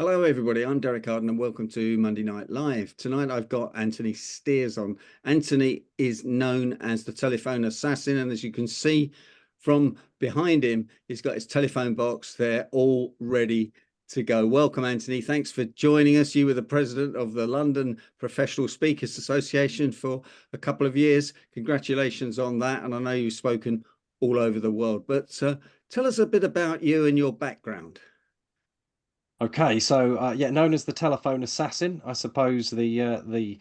Hello, everybody. I'm Derek Arden, and welcome to Monday Night Live. Tonight, I've got Anthony Stears on. Anthony is known as the telephone assassin, and as you can see from behind him, he's got his telephone box there all ready to go. Welcome, Anthony. Thanks for joining us. You were the president of the London Professional Speakers Association for a couple of years. Congratulations on that, and I know you've spoken all over the world. But tell us a bit about you and your background. Okay, so yeah, known as the telephone assassin, I suppose the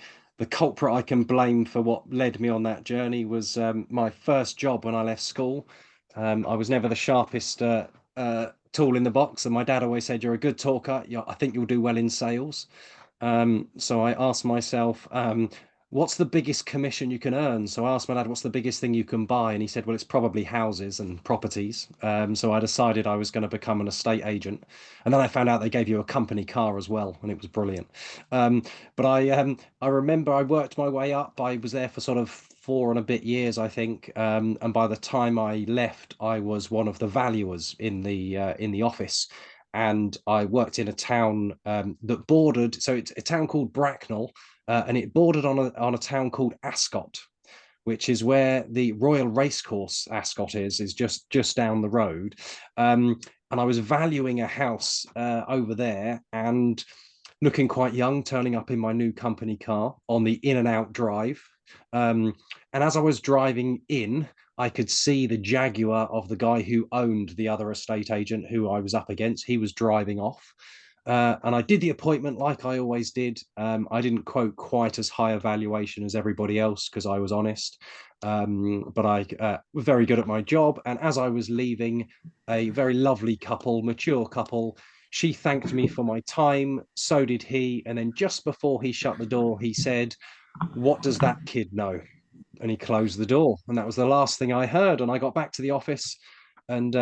culprit I can blame for what led me on that journey was my first job when I left school. I was never the sharpest tool in the box, and my dad always said, "You're a good talker. I think you'll do well in sales." So I asked myself, what's the biggest commission you can earn? So I asked my dad, what's the biggest thing you can buy? And he said, well, it's probably houses and properties. So I decided I was going to become an estate agent. And then I found out they gave you a company car as well, and it was brilliant. But I remember I worked my way up. I was there for sort of 4 and a bit years, I think. And by the time I left, I was one of the valuers in the office. And I worked in a town that bordered, so it's a town called Bracknell, and it bordered on a town called Ascot, which is where the Royal Racecourse Ascot is just down the road. And I was valuing a house over there and looking quite young, turning up in my new company car on the in and out drive. And as I was driving in, I could see the Jaguar of the guy who owned the other estate agent who I was up against. He was driving off. And I did the appointment like I always did. I didn't quote quite as high a valuation as everybody else because I was honest. But I was very good at my job. And as I was leaving, a very lovely couple, mature couple, she thanked me for my time. So did he. And then just before he shut the door, he said, "What does that kid know?" And he closed the door, and that was the last thing I heard. And I got back to the office, and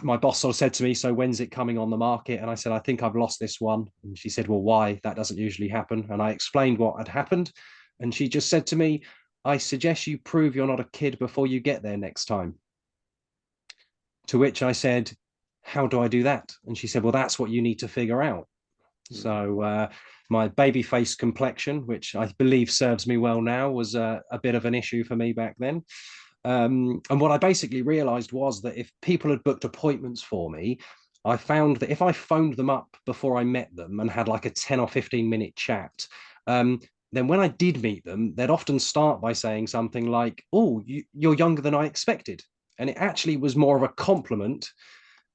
my boss sort of said to me, "So when's it coming on the market?" And I said, "I think I've lost this one." And she said, "Well, why? That doesn't usually happen." And I explained what had happened, and she just said to me, "I suggest you prove you're not a kid before you get there next time." To which I said, "How do I do that?" And she said, "Well, that's what you need to figure out." So my baby face complexion, which I believe serves me well now, was a bit of an issue for me back then. And what I basically realized was that if people had booked appointments for me, I found that if I phoned them up before I met them and had like a 10 or 15-minute chat, um, then when I did meet them, they'd often start by saying something like, "Oh, you're younger than I expected." And it actually was more of a compliment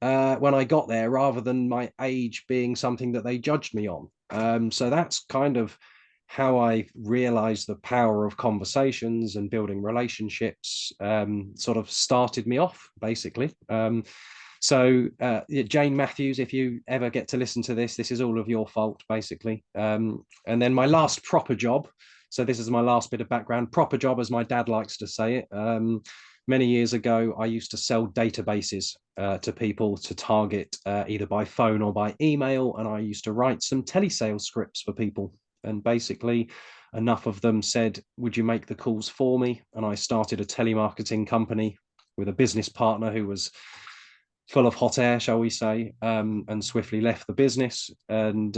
when I got there rather than my age being something that they judged me on. So that's kind of how I realized the power of conversations and building relationships sort of started me off, basically. Jane Matthews, if you ever get to listen to this, this is all of your fault, basically. And then my last proper job. So this is my last bit of background. Proper job, as my dad likes to say it. Many years ago, I used to sell databases to people to target either by phone or by email. And I used to write some telesales scripts for people. And basically, enough of them said, "Would you make the calls for me?" And I started a telemarketing company with a business partner who was full of hot air, shall we say, and swiftly left the business. And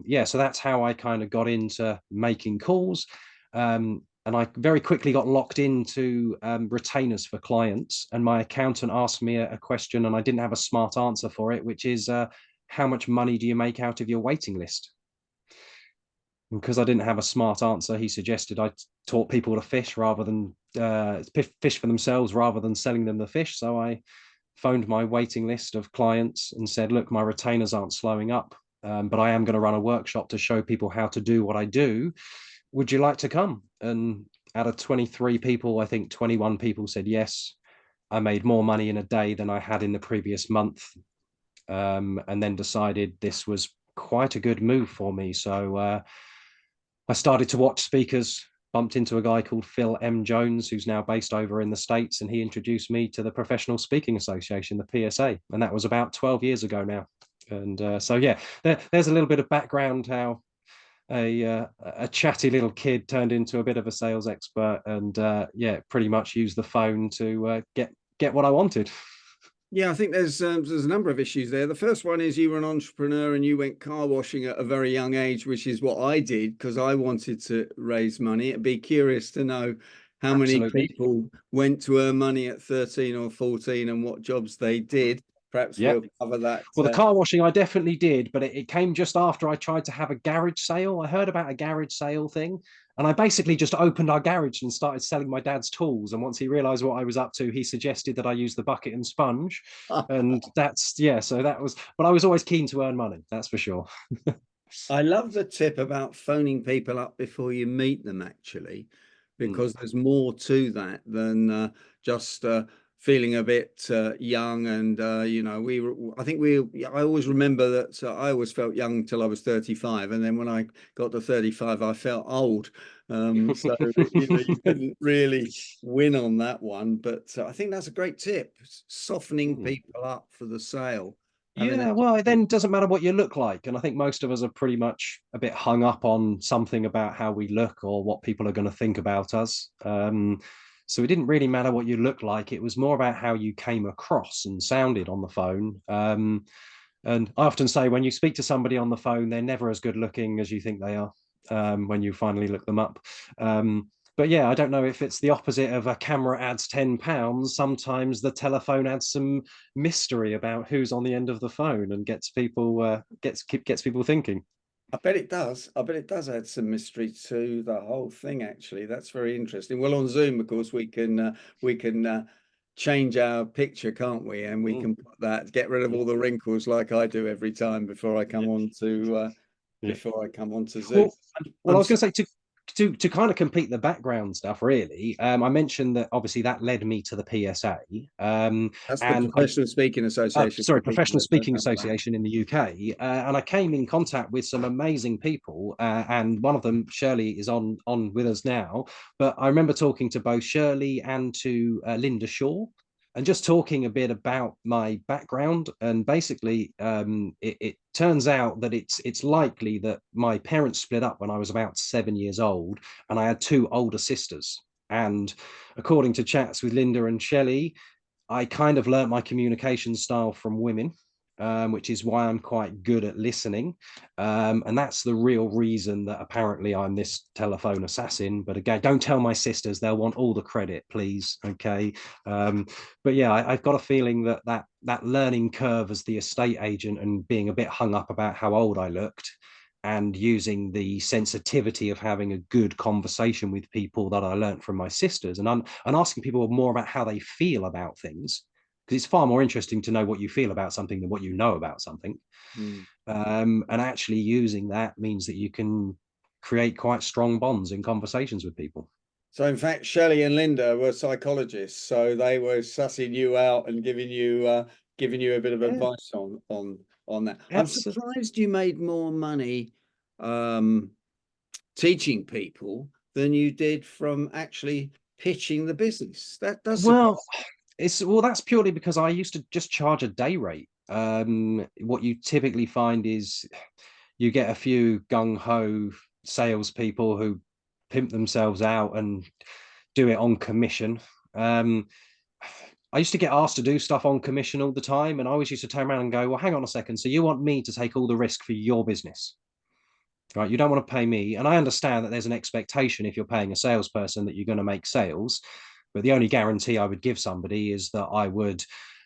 yeah, so that's how I kind of got into making calls. And I very quickly got locked into retainers for clients. And my accountant asked me a question, and I didn't have a smart answer for it, which is, how much money do you make out of your waiting list? And because I didn't have a smart answer, he suggested I taught people to fish rather than fish for themselves rather than selling them the fish. So I phoned my waiting list of clients and said, "Look, my retainers aren't slowing up, but I am going to run a workshop to show people how to do what I do. Would you like to come?" And out of 23 people, I think 21 people said yes. I made more money in a day than I had in the previous month, and then decided this was quite a good move for me. So I started to watch speakers, bumped into a guy called Phil M. Jones, who's now based over in the States, and he introduced me to the Professional Speaking Association, the PSA, and that was about 12 years ago now. And so, yeah, there's a little bit of background how a chatty little kid turned into a bit of a sales expert, and yeah, pretty much used the phone to get what I wanted. Yeah, I think there's a number of issues there. The first one is you were an entrepreneur and you went car washing at a very young age, which is what I did because I wanted to raise money. It'd be curious to know how many Absolutely. people went to earn money at 13 or 14 and what jobs they did. Perhaps Yeah. we'll cover that. Well, the car washing I definitely did, but it came just after I tried to have a garage sale. I heard about a garage sale thing, and I basically just opened our garage and started selling my dad's tools. And once he realized what I was up to, he suggested that I use the bucket and sponge. And that's, yeah, so that was, but I was always keen to earn money, that's for sure. I love the tip about phoning people up before you meet them, actually, Mm. because there's more to that than just feeling a bit young. And I think I always remember that I always felt young till I was 35, and then when I got to 35, I felt old. So you couldn't really win on that one. But I think that's a great tip, softening Mm. people up for the sale, having Yeah, well, it then doesn't matter what you look like. And I think most of us are pretty much a bit hung up on something about how we look or what people are going to think about us. So it didn't really matter what you look like. It was more about how you came across and sounded on the phone. And I often say when you speak to somebody on the phone, they're never as good looking as you think they are when you finally look them up. But yeah, I don't know if it's the opposite of a camera adds £10. Sometimes the telephone adds some mystery about who's on the end of the phone and gets people gets people thinking. I bet it does. I bet it does add some mystery to the whole thing, actually. That's very interesting. Well, on Zoom, of course, we can change our picture, can't we? And we Mm, can put that, get rid of yeah, all the wrinkles like I do every time yeah, yeah. before I come on to Zoom. Well, I I'm was going to say to kind of complete the background stuff. Really, I mentioned that obviously that led me to the PSA, That's the and I Professional Speaking Association sorry, for people Professional that don't Speaking know that. Association in the UK, and I came in contact with some amazing people, and one of them, Shirley, is on with us now. But I remember talking to both Shirley and to Linda Shaw, and just talking a bit about my background. And basically, it turns out that it's likely that my parents split up when I was about 7 years old, and I had two older sisters. And according to chats with Linda and Shelley, I kind of learnt my communication style from women, which is why I'm quite good at listening. And that's the real reason that apparently I'm this telephone assassin. But again, don't tell my sisters, they'll want all the credit, please. Okay. But yeah, I've got a feeling that learning curve as the estate agent and being a bit hung up about how old I looked and using the sensitivity of having a good conversation with people that I learned from my sisters and asking people more about how they feel about things, because it's far more interesting to know what you feel about something than what you know about something. Mm. And actually using that means that you can create quite strong bonds in conversations with people. So, in fact, Shelley and Linda were psychologists, so they were sussing you out and giving you a bit of Yeah, advice on that. I'm absolutely. surprised you made more money um, teaching people than you did from actually pitching the business. That does Well, surprise. that's purely because I used to just charge a day rate. What you typically find is you get a few gung ho salespeople who pimp themselves out and do it on commission. Um, I used to get asked to do stuff on commission all the time, and I always used to turn around and go, "Well, hang on a second. So you want me to take all the risk for your business, right? You don't want to pay me." And I understand that there's an expectation if you're paying a salesperson that you're going to make sales, but the only guarantee I would give somebody is that I would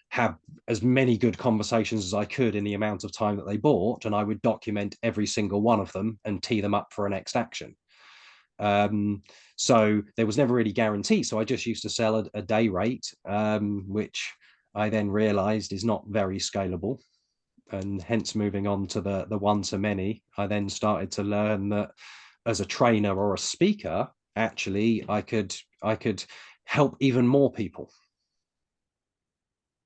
have as many good conversations as I could in the amount of time that they bought, and I would document every single one of them and tee them up for a next action. Um, so there was never really guarantee. So I just used to sell a day rate, which I then realized is not very scalable. And hence moving on to the one to many, I then started to learn that as a trainer or a speaker, actually I could help even more people.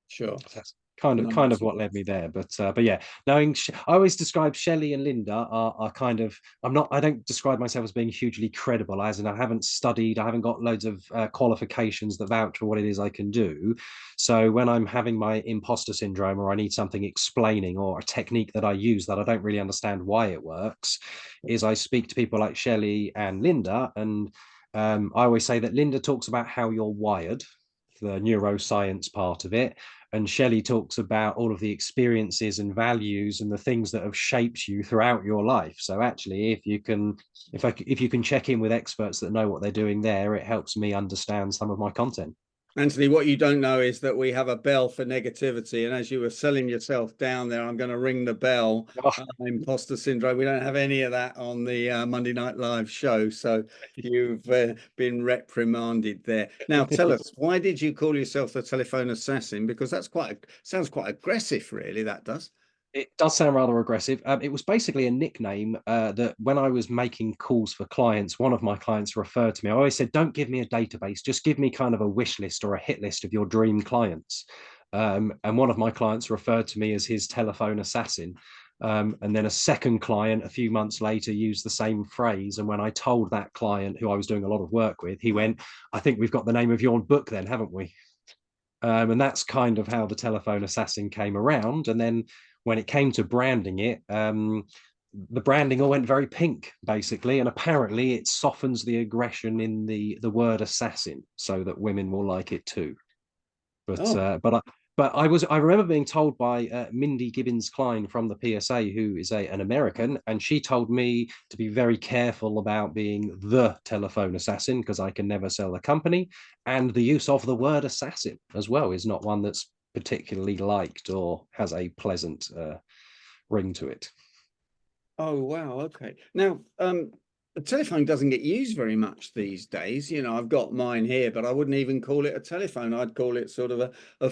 Sure. So that's No, kind of that's what led me there. But yeah, knowing I always describe Shelley and Linda are kind of I don't describe myself as being hugely credible, as in I haven't studied, I haven't got loads of qualifications that vouch for what it is I can do. So when I'm having my imposter syndrome or I need something explaining or a technique that I use that I don't really understand why it works, is I speak to people like Shelley and Linda, and I always say that Linda talks about how you're wired, the neuroscience part of it, And Shelley talks about all of the experiences and values and the things that have shaped you throughout your life. So actually, if you can check in with experts that know what they're doing there, it helps me understand some of my content. Anthony, what you don't know is that we have a bell for negativity. And as you were selling yourself down there, I'm going to ring the bell. Oh. Imposter syndrome. We don't have any of that on the Monday Night Live show. So you've been reprimanded there. Now, tell us, why did you call yourself the telephone assassin? Because that's sounds quite aggressive, really, that does. It does sound rather aggressive. It was basically a nickname that when I was making calls for clients, one of my clients referred to me. I always said, don't give me a database, just give me kind of a wish list or a hit list of your dream clients. And one of my clients referred to me as his telephone assassin. And then a second client a few months later used the same phrase. And when I told that client, who I was doing a lot of work with, he went, I think we've got the name of your book then, haven't we? And that's kind of how the telephone assassin came around. And then when it came to branding it, the branding all went very pink, basically, and apparently it softens the aggression in the word assassin so that women will like it too. But I remember being told by Mindy Gibbons Klein from the PSA, who is an American, and she told me to be very careful about being the telephone assassin because I can never sell the company, and the use of the word assassin as well is not one that's particularly liked or has a pleasant ring to it. Oh, wow. Okay. Now, the telephone doesn't get used very much these days. You know, I've got mine here, but I wouldn't even call it a telephone. I'd call it sort of a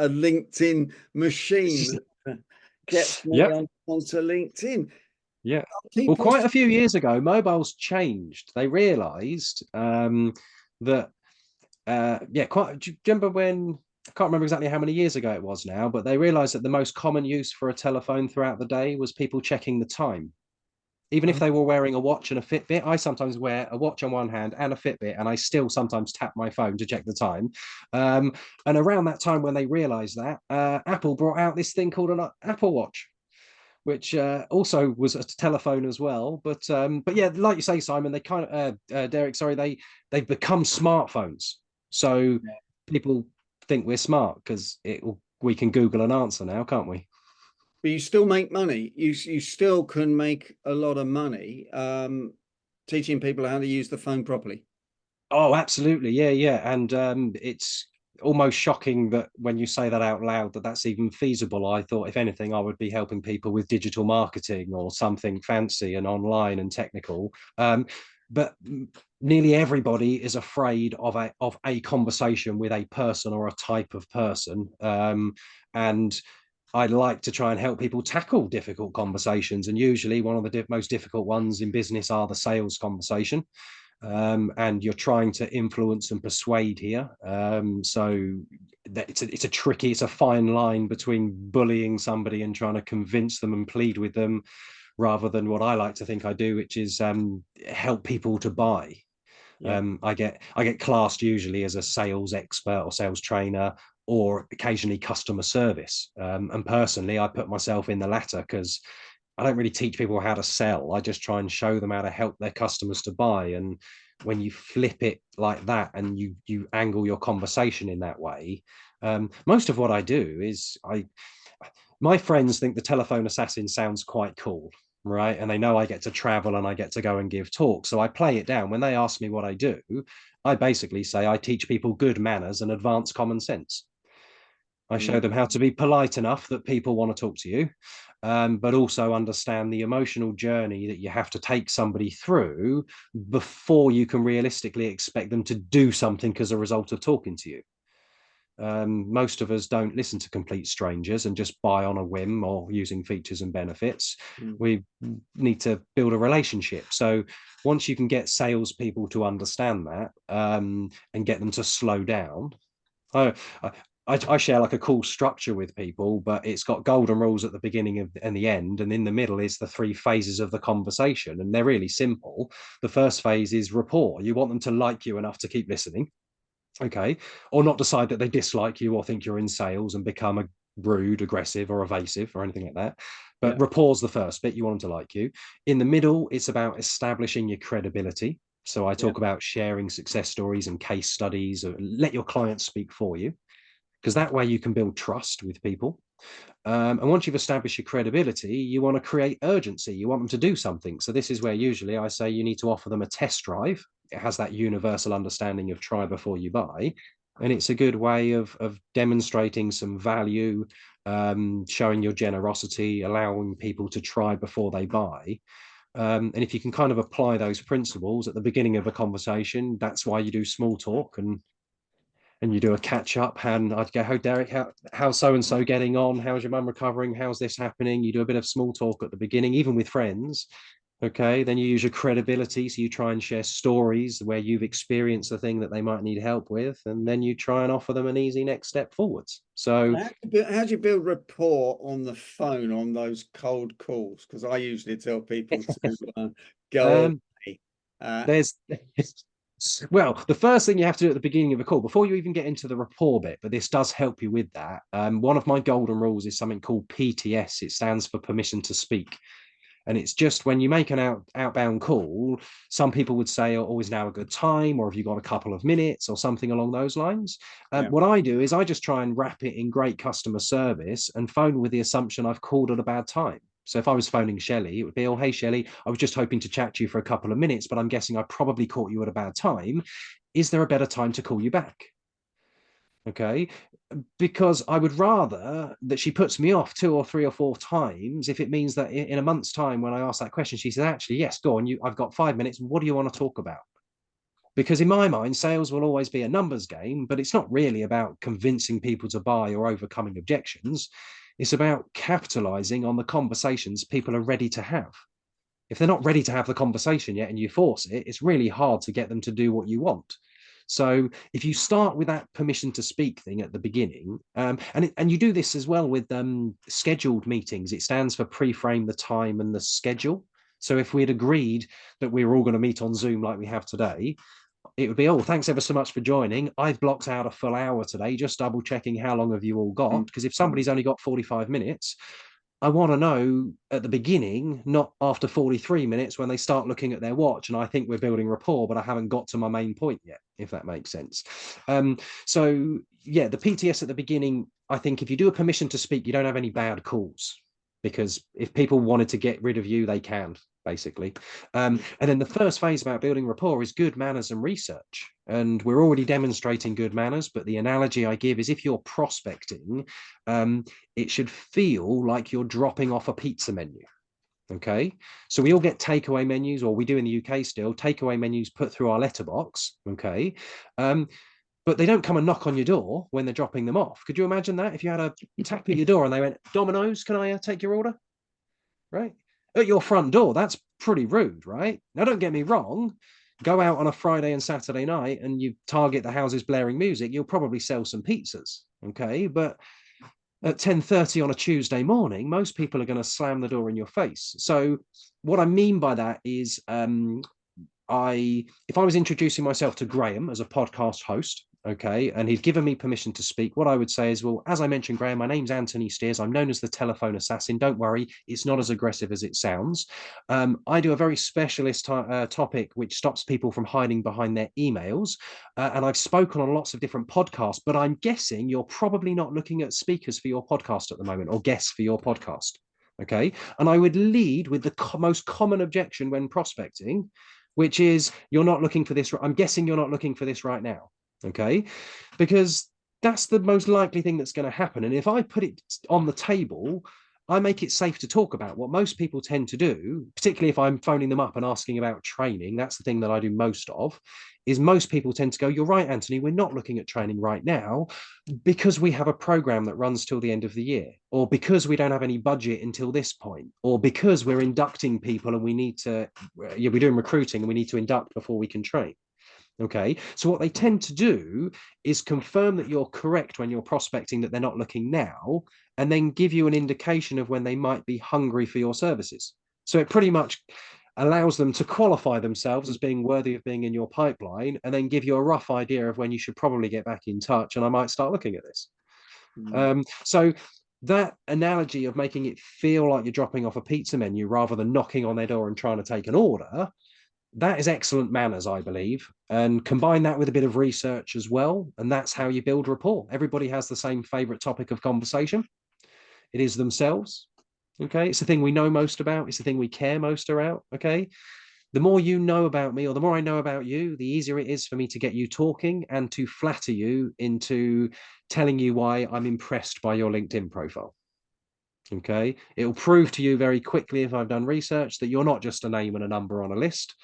LinkedIn machine that gets me Yep. onto LinkedIn. Yeah. Well, People, quite a few years ago, mobiles changed. They realized that, do you remember when, I can't remember exactly how many years ago it was now, but they realized that the most common use for a telephone throughout the day was people checking the time. Even if they were wearing a watch and a Fitbit, I sometimes wear a watch on one hand and a Fitbit, and I still sometimes tap my phone to check the time. And around that time when they realized that, Apple brought out this thing called an Apple Watch, which also was a telephone as well. But yeah, like you say, Simon, they kind of Derek, sorry, they've become smartphones. So people think we're smart because we can Google an answer now, can't we? but you still make money. You still can make a lot of money teaching people how to use the phone properly. Oh, absolutely. Yeah, yeah. And it's almost shocking that when you say that out loud, that that's even feasible. I thought, if anything, I would be helping people with digital marketing or something fancy and online and technical. But nearly everybody is afraid of a conversation with a person or a type of person. And I like to try and help people tackle difficult conversations. And usually one of the most difficult ones in business are the sales conversation. And you're trying to influence and persuade here. So it's a fine line between bullying somebody and trying to convince them and plead with them, rather than what I like to think I do, which is help people to buy. Yeah. I get classed usually as a sales expert or sales trainer, or occasionally customer service. And personally, I put myself in the latter because I don't really teach people how to sell. I just try and show them how to help their customers to buy. And when you flip it like that and you angle your conversation in that way, most of what I do is my friends think the telephone assassin sounds quite cool, right? And they know I get to travel and I get to go and give talks. So I play it down. When they ask me what I do, I basically say I teach people good manners and advanced common sense. I show them how to be polite enough that people want to talk to you, but also understand the emotional journey that you have to take somebody through before you can realistically expect them to do something as a result of talking to you. Most of us don't listen to complete strangers and just buy on a whim or using features and benefits. We need to build a relationship. So once you can get salespeople to understand that, and get them to slow down, I share like a cool structure with people, but it's got golden rules at the beginning and the end, and in the middle is the three phases of the conversation, and they're really simple. The first phase is rapport. You want them to like you enough to keep listening, okay, or not decide that they dislike you or think you're in sales and become a rude, aggressive, or evasive or anything like that. But rapport's the first bit. You want them to like you. In the middle, it's about establishing your credibility. So I talk about sharing success stories and case studies, or let your clients speak for you. because that way you can build trust with people. And once you've established your credibility, you want to create urgency. You want them to do something. So this is where usually I say you need to offer them a test drive. It has that universal understanding of try before you buy. And it's a good way of demonstrating some value, showing your generosity, allowing people to try before they buy. And if you can kind of apply those principles at the beginning of a conversation, that's why you do small talk and you do a catch up. And I'd go, "Oh, Derek, how's so and so getting on? How's your mum recovering? How's this happening?" You do a bit of small talk at the beginning, even with friends. Okay, then you use your credibility, so you try and share stories where you've experienced the thing that they might need help with, and then you try and offer them an easy next step forwards. So How do you build rapport on the phone on those cold calls? Because I usually tell people to go um, away. Uh, there's well, the first thing you have to do at the beginning of a call, before you even get into the rapport bit, but this does help you with that. One of my golden rules is something called PTS. It stands for permission to speak. And it's just when you make an outbound call, some people would say, "Oh, is now a good time?" Or "Have you got a couple of minutes?" or something along those lines. yeah. What I do is I just try and wrap it in great customer service and phone with the assumption I've called at a bad time. So if I was phoning Shelley, it would be, "Oh, hey, Shelley, I was just hoping to chat to you for a couple of minutes, but I'm guessing I probably caught you at a bad time. Is there a better time to call you back?" Okay, because I would rather that she puts me off 2 or 3 or 4 times if it means that in a month's time, when I ask that question, she says, "Actually, yes, go on, I've got 5 minutes. What do you want to talk about?" Because in my mind, sales will always be a numbers game, but it's not really about convincing people to buy or overcoming objections. It's about capitalizing on the conversations people are ready to have. If they're not ready to have the conversation yet and you force it, it's really hard to get them to do what you want. So if you start with that permission to speak thing at the beginning, and you do this as well with scheduled meetings, it stands for pre-frame the time and the schedule. So if we'd agreed that we were all going to meet on Zoom like we have today, it would be, "Oh, thanks ever so much for joining. I've blocked out a full hour today, just double checking how long have you all got?" Because if somebody's only got 45 minutes, I want to know at the beginning, not after 43 minutes when they start looking at their watch and I think we're building rapport, but I haven't got to my main point yet, if that makes sense. So yeah, the PTS at the beginning, I think if you do a permission to speak, you don't have any bad calls, because if people wanted to get rid of you, they can, basically. And then the first phase about building rapport is good manners and research. And we're already demonstrating good manners, but the analogy I give is if you're prospecting, it should feel like you're dropping off a pizza menu. Okay, so we all get takeaway menus, or we do in the UK still, takeaway menus put through our letterbox. Okay, but they don't come and knock on your door when they're dropping them off. Could you imagine that if you had a tap at your door and they went, "Domino's, can I take your order?" Right at your front door? That's pretty rude, right? Now, don't get me wrong. Go out on a Friday and Saturday night and you target the houses blaring music, you'll probably sell some pizzas. Okay, but at 10:30 on a Tuesday morning, most people are going to slam the door in your face. So what I mean by that is if I was introducing myself to Graham as a podcast host, okay, and he'd given me permission to speak, what I would say is, "Well, as I mentioned, Graham, my name's Anthony Stears. I'm known as the telephone assassin. Don't worry, it's not as aggressive as it sounds. I do a very specialist topic which stops people from hiding behind their emails. And I've spoken on lots of different podcasts, but I'm guessing you're probably not looking at speakers for your podcast at the moment, or guests for your podcast." Okay. And I would lead with the most common objection when prospecting, which is, "You're not looking for this. I'm guessing you're not looking for this right now." Okay, because that's the most likely thing that's going to happen. And if I put it on the table, I make it safe to talk about. What most people tend to do, particularly if I'm phoning them up and asking about training, that's the thing that I do most of, is most people tend to go, "You're right, Anthony, we're not looking at training right now because we have a program that runs till the end of the year, or because we don't have any budget until this point, or because we're inducting people and we need to, yeah, we're doing recruiting and we need to induct before we can train." Okay, so what they tend to do is confirm that you're correct when you're prospecting, that they're not looking now, and then give you an indication of when they might be hungry for your services. So it pretty much allows them to qualify themselves as being worthy of being in your pipeline, and then give you a rough idea of when you should probably get back in touch and I might start looking at this. So that analogy of making it feel like you're dropping off a pizza menu rather than knocking on their door and trying to take an order, That is excellent manners, I believe. And combine that with a bit of research as well. And that's how you build rapport. Everybody has the same favorite topic of conversation. It is themselves. Okay. It's the thing we know most about. It's the thing we care most about. Okay. The more you know about me, or the more I know about you, the easier it is for me to get you talking and to flatter you into telling you why I'm impressed by your LinkedIn profile. Okay. It'll prove to you very quickly, if I've done research, that you're not just a name and a number on a list.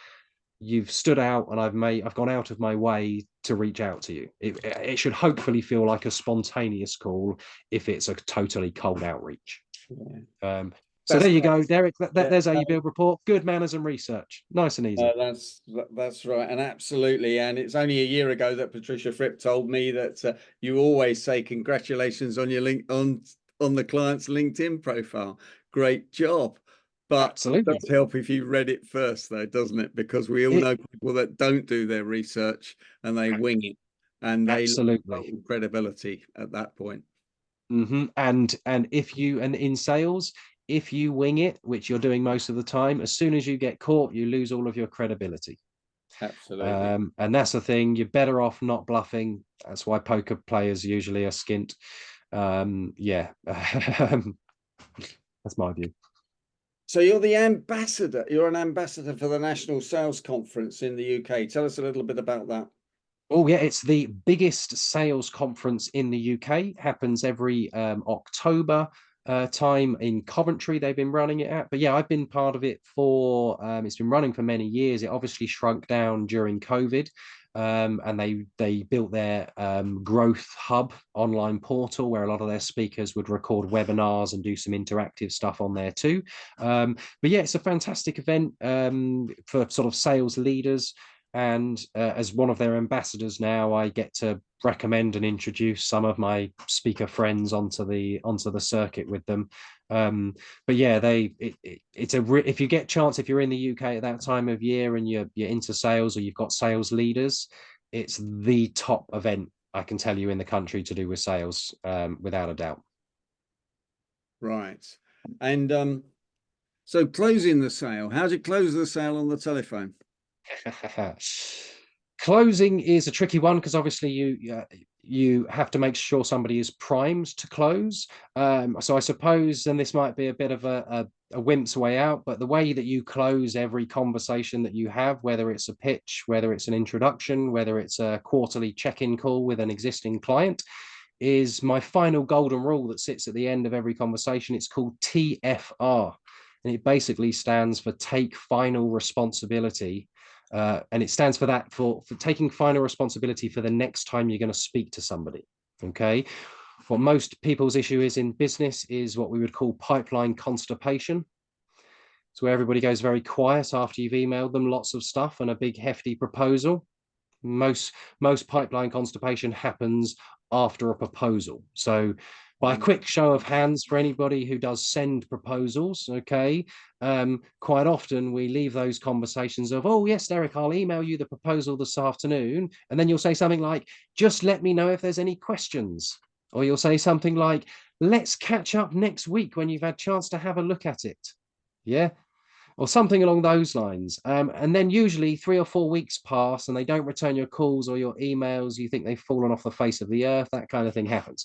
You've stood out, and I've gone out of my way to reach out to you. It should hopefully feel like a spontaneous call if it's a totally cold outreach. Yeah. So That's there you right. go, Derek. Yeah, There's how you build rapport. Good manners and research. Nice and easy. that's right, and absolutely. And it's only a year ago that Patricia Fripp told me that you always say congratulations on your link on the client's LinkedIn profile. Great job. But it Absolutely. does help if you read it first, though, doesn't it? Because we all It know people that don't do their research and they wing it, and they lose absolutely. total credibility at that point. And if you, and in sales, if you wing it, which you're doing most of the time, as soon as you get caught, you lose all of your credibility. Absolutely. And that's the thing. You're better off not bluffing. That's why poker players usually are skint. Yeah, that's my view. So you're the ambassador. You're an ambassador for the National Sales Conference in the UK. Tell us a little bit about that. Oh yeah, it's the biggest sales conference in the UK. Happens every October time in Coventry. They've been running it at, but yeah, I've been part of it for. It's been running for many years. It obviously shrunk down during COVID, and they built their growth hub online portal where a lot of their speakers would record webinars and do some interactive stuff on there too. But yeah, it's a fantastic event for sort of sales leaders. And as one of their ambassadors now, I get to recommend and introduce some of my speaker friends onto the circuit with them. But yeah, if you get a chance, if you're in the UK at that time of year and you're into sales or you've got sales leaders, it's the top event I can tell you in the country to do with sales, without a doubt. Right. And so closing the sale, how do you close the sale on the telephone? Closing is a tricky one because obviously you have to make sure somebody is primed to close. So I suppose, and this might be a bit of a wimp's way out, but the way that you close every conversation that you have, whether it's a pitch, whether it's an introduction, whether it's a quarterly check-in call with an existing client, is my final golden rule that sits at the end of every conversation. It's called TFR, and it basically stands for take final responsibility. And it stands for that, for taking final responsibility for the next time you're going to speak to somebody. Okay. What most people's issue is in business is what we would call pipeline constipation. It's where everybody goes very quiet after you've emailed them lots of stuff and a big hefty proposal. Most pipeline constipation happens after a proposal. So by a quick show of hands for anybody who does send proposals, okay, quite often we leave those conversations of, oh yes, Derek, I'll email you the proposal this afternoon, and then you'll say something like, just let me know if there's any questions, or you'll say something like, let's catch up next week when you've had a chance to have a look at it. Yeah, or something along those lines. And then usually 3 or 4 weeks pass and they don't return your calls or your emails. You think they've fallen off the face of the earth. That kind of thing happens.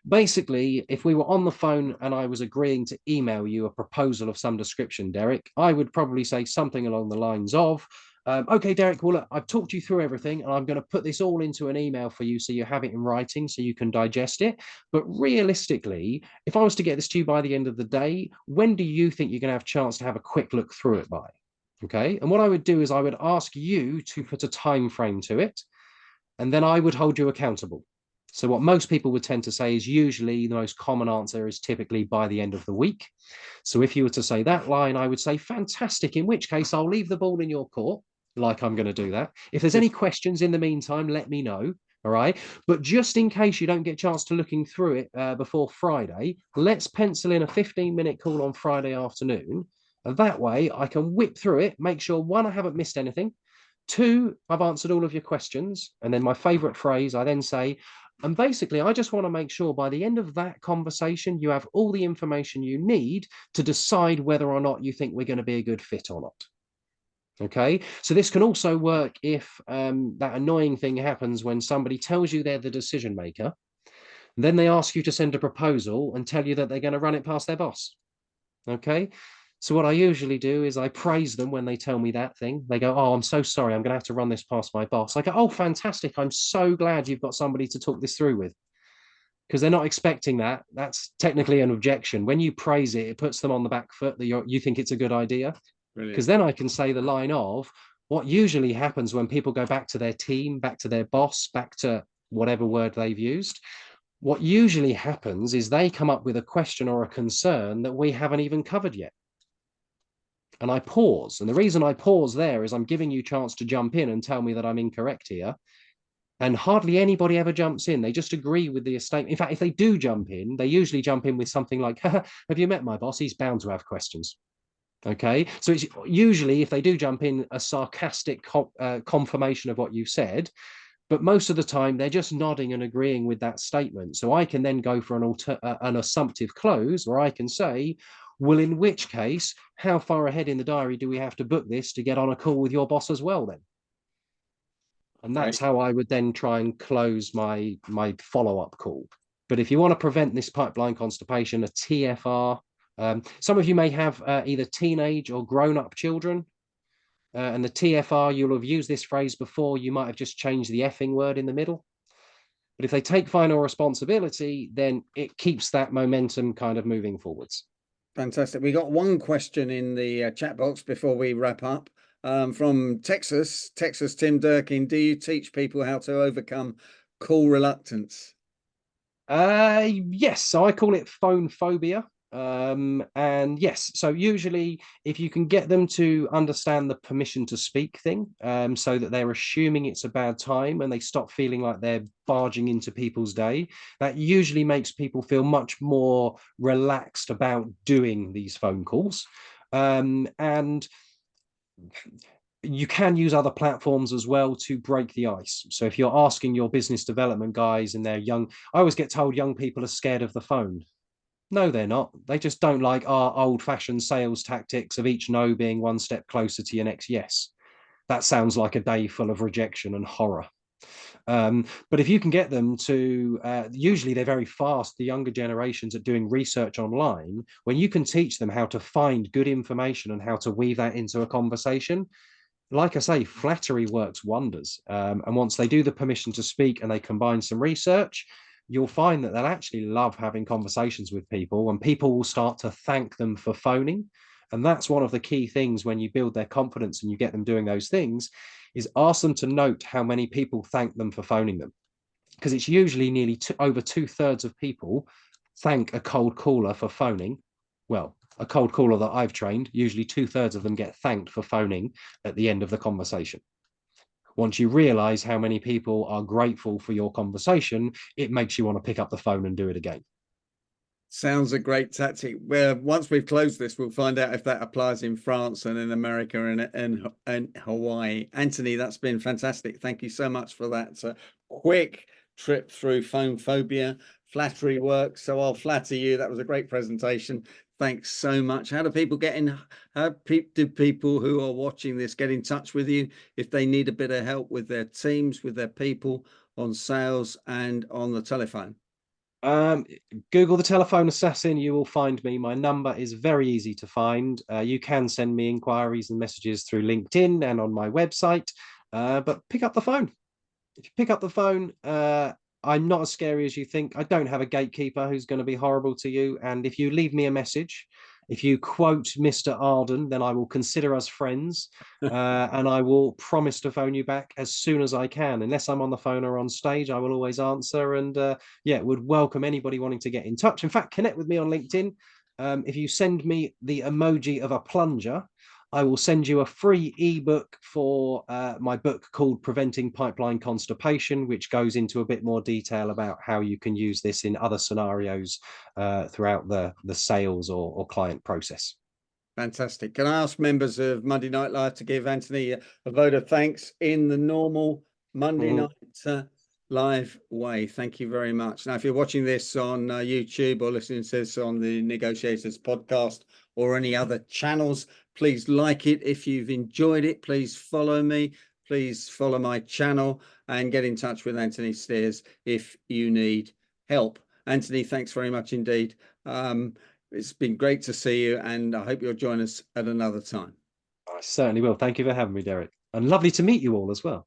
Basically, if we were on the phone and I was agreeing to email you a proposal of some description, Derek, I would probably say something along the lines of, okay, Derek, well, look, I've talked you through everything and I'm going to put this all into an email for you so you have it in writing so you can digest it. But realistically, if I was to get this to you by the end of the day, when do you think you're going to have a chance to have a quick look through it by? Okay. And what I would do is I would ask you to put a time frame to it, and then I would hold you accountable. So what most people would tend to say is usually the most common answer is typically by the end of the week. So if you were to say that line, I would say, fantastic, in which case I'll leave the ball in your court, like I'm going to do that. If there's any questions in the meantime, let me know. All right. But just in case you don't get a chance to looking through it before Friday, let's pencil in a 15-minute call on Friday afternoon. And that way I can whip through it, make sure, one, I haven't missed anything. Two, I've answered all of your questions. And then my favorite phrase, I then say, and basically, I just want to make sure by the end of that conversation, you have all the information you need to decide whether or not you think we're going to be a good fit or not. Okay, so this can also work if that annoying thing happens when somebody tells you they're the decision maker, then they ask you to send a proposal and tell you that they're going to run it past their boss. Okay, so what I usually do is I praise them when they tell me that thing. They go, "Oh, I'm so sorry, I'm going to have to run this past my boss." I go, "Oh, fantastic! I'm so glad you've got somebody to talk this through with." Because they're not expecting that. That's technically an objection. When you praise it, it puts them on the back foot that you think it's a good idea. Because Brilliant. then I can say the line of what usually happens when people go back to their team, back to their boss, back to whatever word they've used. What usually happens is they come up with a question or a concern that we haven't even covered yet. And I pause. And the reason I pause there is I'm giving you a chance to jump in and tell me that I'm incorrect here. And hardly anybody ever jumps in. They just agree with the statement. In fact, if they do jump in, they usually jump in with something like, "Have you met my boss? He's bound to have questions." Okay, so it's usually, if they do jump in, a sarcastic confirmation of what you've said, but most of the time they're just nodding and agreeing with that statement. So I can then go for an assumptive close, or I can say, "Well, in which case, how far ahead in the diary do we have to book this to get on a call with your boss as well then?" And that's Great. how I would then try and close my follow-up call. But if you want to prevent this pipeline constipation, a TFR, some of you may have either teenage or grown-up children. And the TFR, you'll have used this phrase before. You might have just changed the effing word in the middle. But if they take final responsibility, then it keeps that momentum kind of moving forwards. Fantastic. We got one question in the chat box before we wrap up, from Texas, Tim Durkin. Do you teach people how to overcome call reluctance? Yes, so I call it phone phobia. And yes, so usually if you can get them to understand the permission to speak thing, so that they're assuming it's a bad time and they stop feeling like they're barging into people's day, that usually makes people feel much more relaxed about doing these phone calls. And you can use other platforms as well to break the ice. So if you're asking your business development guys and they're young, I always get told young people are scared of the phone. No, they're not. They just don't like our old-fashioned sales tactics of each no being one step closer to your next yes. That sounds like a day full of rejection and horror. But if you can get them to, usually they're very fast, the younger generations at doing research online, when you can teach them how to find good information and how to weave that into a conversation, like I say, flattery works wonders. And once they do the permission to speak and they combine some research, you'll find that they'll actually love having conversations with people, and people will start to thank them for phoning. And that's one of the key things when you build their confidence and you get them doing those things, is ask them to note how many people thank them for phoning them. Because it's usually nearly over 2/3 of people thank a cold caller for phoning. Well, a cold caller that I've trained, usually 2/3 of them get thanked for phoning at the end of the conversation. Once you realize how many people are grateful for your conversation, it makes you want to pick up the phone and do it again. Sounds a great tactic. Well, once we've closed this, we'll find out if that applies in France and in America and Hawaii. Anthony, that's been fantastic. Thank you so much for that quick trip through phone phobia. Flattery works, so I'll flatter you. That was a great presentation. Thanks so much. How do people get in? How do people who are watching this get in touch with you if they need a bit of help with their teams, with their people on sales and on the telephone? Um, Google the telephone assassin, you will find me. My number is very easy to find. You can send me inquiries and messages through LinkedIn and on my website, but pick up the phone. If you pick up the phone, I'm not as scary as you think. I don't have a gatekeeper who's going to be horrible to you. And if you leave me a message, if you quote Mr. Arden, then I will consider us friends. And I will promise to phone you back as soon as I can. Unless I'm on the phone or on stage, I will always answer. And yeah, would welcome anybody wanting to get in touch. In fact, connect with me on LinkedIn. If you send me the emoji of a plunger, I will send you a free ebook for my book called Preventing Pipeline Constipation, which goes into a bit more detail about how you can use this in other scenarios throughout the sales or client process. Fantastic. Can I ask members of Monday Night Live to give Anthony a vote of thanks in the normal Monday night live way? Thank you very much. Now, if you're watching this on YouTube or listening to this on the Negotiators podcast or any other channels, Please like it if you've enjoyed it. Please follow me. Please follow my channel and get in touch with Anthony Stears if you need help. Anthony, thanks very much indeed. It's been great to see you, and I hope you'll join us at another time. I certainly will. Thank you for having me, Derek. And lovely to meet you all as well.